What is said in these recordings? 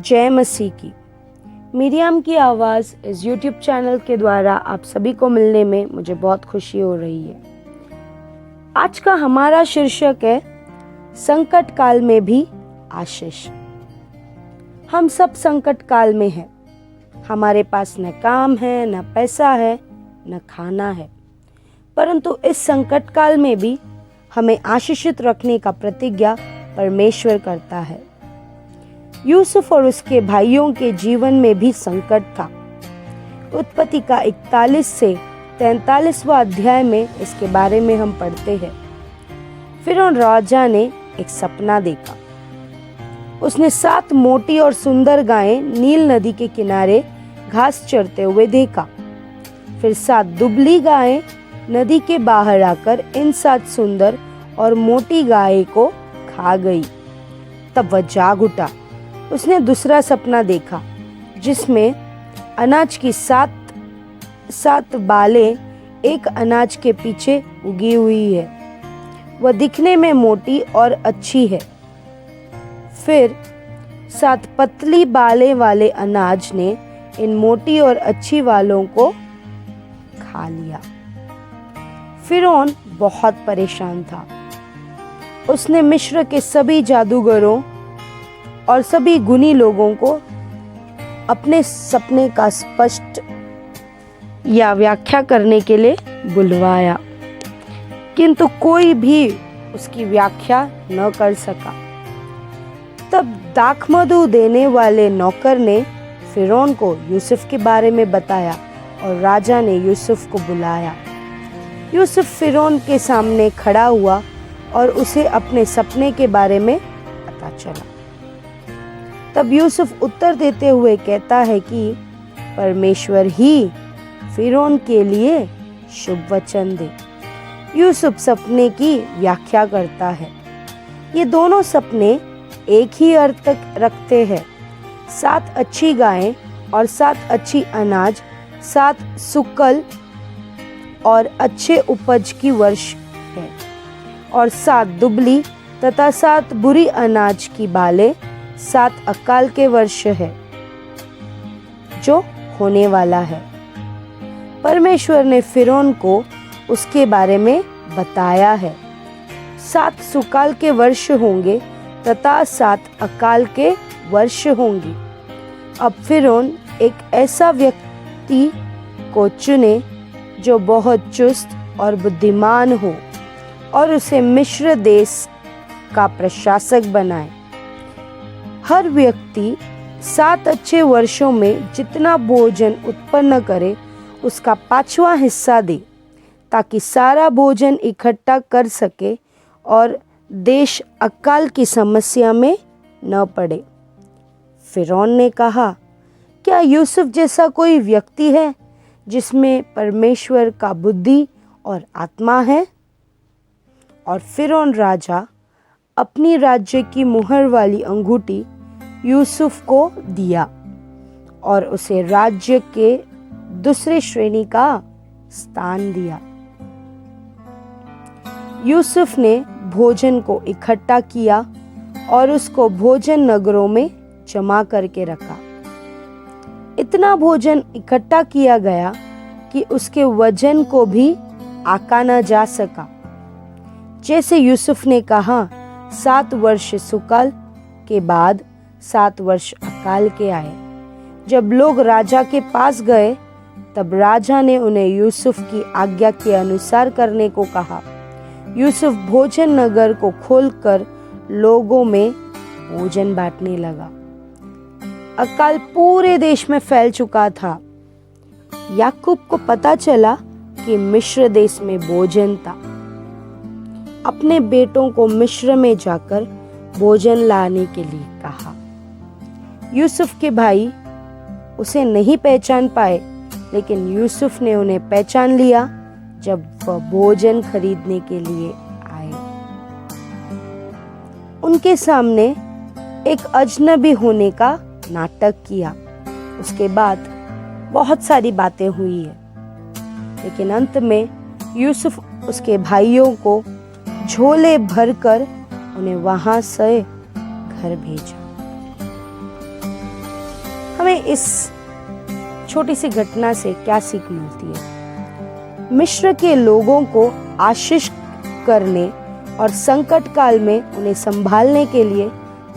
जय मसीह की। मिरियम की आवाज़ इस YouTube चैनल के द्वारा आप सभी को मिलने में मुझे बहुत खुशी हो रही है। आज का हमारा शीर्षक है संकट काल में भी आशीष। हम सब संकट काल में हैं। हमारे पास न काम है, न पैसा है, न खाना है, परंतु इस संकट काल में भी हमें आशीषित रखने का प्रतिज्ञा परमेश्वर करता है। यूसुफ और उसके भाइयों के जीवन में भी संकट था। उत्पत्ति का 41 से 43वां अध्याय में इसके बारे में हम पढ़ते हैं। फिरौन राजा ने एक सपना देखा। उसने 7 मोटी और सुंदर गायें नील नदी के किनारे घास चरते हुए देखा। फिर 7 दुबली गायें नदी के बाहर आकर इन 7 सुंदर और मोटी गाय को खा गई। तब वह जाग उठा। उसने दूसरा सपना देखा जिसमें अनाज की 7 बालें एक अनाज के पीछे उगी हुई है। वह दिखने में मोटी और अच्छी है। फिर 7 पतली बालें वाले अनाज ने इन मोटी और अच्छी वालों को खा लिया। फिरौन बहुत परेशान था। उसने मिस्र के सभी जादूगरों और सभी गुणी लोगों को अपने सपने का स्पष्ट या व्याख्या करने के लिए बुलवाया, किंतु कोई भी उसकी व्याख्या न कर सका। तब दाखमधु देने वाले नौकर ने फिरौन को यूसुफ के बारे में बताया और राजा ने यूसुफ को बुलाया। यूसुफ फिरौन के सामने खड़ा हुआ और उसे अपने सपने के बारे में पता चला। तब यूसुफ उत्तर देते हुए कहता है कि परमेश्वर ही फिरौन के लिए शुभ वचन दे। यूसुफ सपने की व्याख्या करता है। ये दोनों सपने एक ही अर्थ रखते हैं। 7 अच्छी गायें और 7 अच्छी अनाज, 7 सुकल और अच्छे उपज की वर्ष है, और 7 दुबली तथा 7 बुरी अनाज की बालें 7 अकाल के वर्ष है जो होने वाला है। परमेश्वर ने फिरौन को उसके बारे में बताया है। 7 सुकाल के वर्ष होंगे तथा 7 अकाल के वर्ष होंगे। अब फिरौन एक ऐसा व्यक्ति को चुने जो बहुत चुस्त और बुद्धिमान हो और उसे मिस्र देश का प्रशासक बनाए। हर व्यक्ति 7 अच्छे वर्षों में जितना भोजन उत्पन्न करे उसका 5वां हिस्सा दे, ताकि सारा भोजन इकट्ठा कर सके और देश अकाल की समस्या में न पड़े। फिरौन ने कहा, क्या यूसुफ जैसा कोई व्यक्ति है जिसमें परमेश्वर का बुद्धि और आत्मा है? और फिरौन राजा अपनी राज्य की मुहर वाली अंगूठी यूसुफ को दिया और उसे राज्य के दूसरे श्रेणी का स्थान दिया। यूसुफ ने भोजन को इकट्ठा किया और उसको भोजन नगरों में जमा करके रखा। इतना भोजन इकट्ठा किया गया कि उसके वजन को भी आंका न जा सका। जैसे यूसुफ ने कहा, 7 वर्ष सुकाल के बाद 7 वर्ष अकाल के आए। जब लोग राजा के पास गए तब राजा ने उन्हें यूसुफ की आज्ञा के अनुसार करने को कहा। यूसुफ भोजन नगर को खोलकर लोगों में भोजन बांटने लगा। अकाल पूरे देश में फैल चुका था। याकूब को पता चला कि मिस्र देश में भोजन था। अपने बेटों को मिस्र में जाकर भोजन लाने के लिए कहा। यूसुफ के भाई उसे नहीं पहचान पाए, लेकिन यूसुफ ने उन्हें पहचान लिया जब वह भोजन खरीदने के लिए आए। उनके सामने एक अजनबी होने का नाटक किया। उसके बाद बहुत सारी बातें हुई है, लेकिन अंत में यूसुफ उसके भाइयों को झोले भरकर उन्हें वहां से घर भेजा। हमें इस छोटी सी घटना से क्या सीख मिलती है? मिस्र के लोगों को आशीष करने और संकट काल में उन्हें संभालने के लिए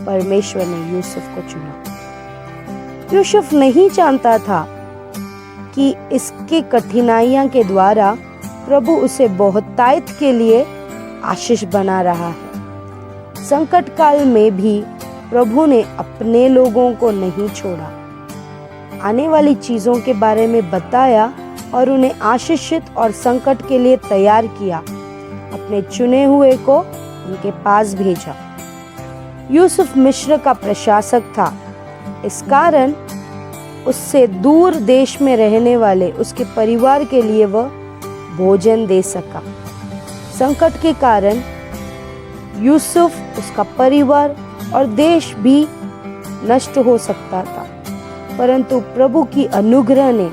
परमेश्वर ने यूसुफ को चुना। यूसुफ नहीं जानता था कि इसकी कठिनाइयां के द्वारा प्रभु उसे बहुतायत के लिए आशीष बना रहा है। संकट काल में भी प्रभु ने अपने लोगों को नहीं छोड़ा, आने वाली चीजों के बारे में बताया और उन्हें आशीषित और संकट के लिए तैयार किया। अपने चुने हुए को उनके पास भेजा। यूसुफ मिस्र का प्रशासक था, इस कारण उससे दूर देश में रहने वाले उसके परिवार के लिए वह भोजन दे सका। संकट के कारण यूसुफ, उसका परिवार और देश भी नष्ट हो सकता था, परंतु प्रभु की अनुग्रह ने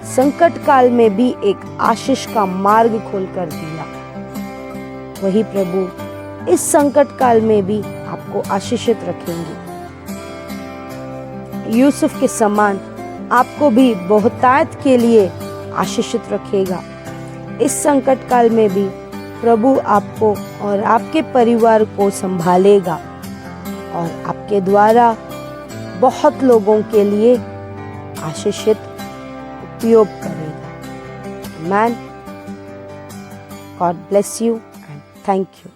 संकट काल में भी एक आशीष का मार्ग खोल कर दिया। वही प्रभु इस संकट काल में भी आपको आशीषित रखेंगे। यूसुफ के समान आपको भी बहुतायत के लिए आशीषित रखेगा। इस संकट काल में भी प्रभु आपको और आपके परिवार को संभालेगा और आपके द्वारा बहुत लोगों के लिए आशीषित उपयोग करेगा। Man, God bless you and thank you.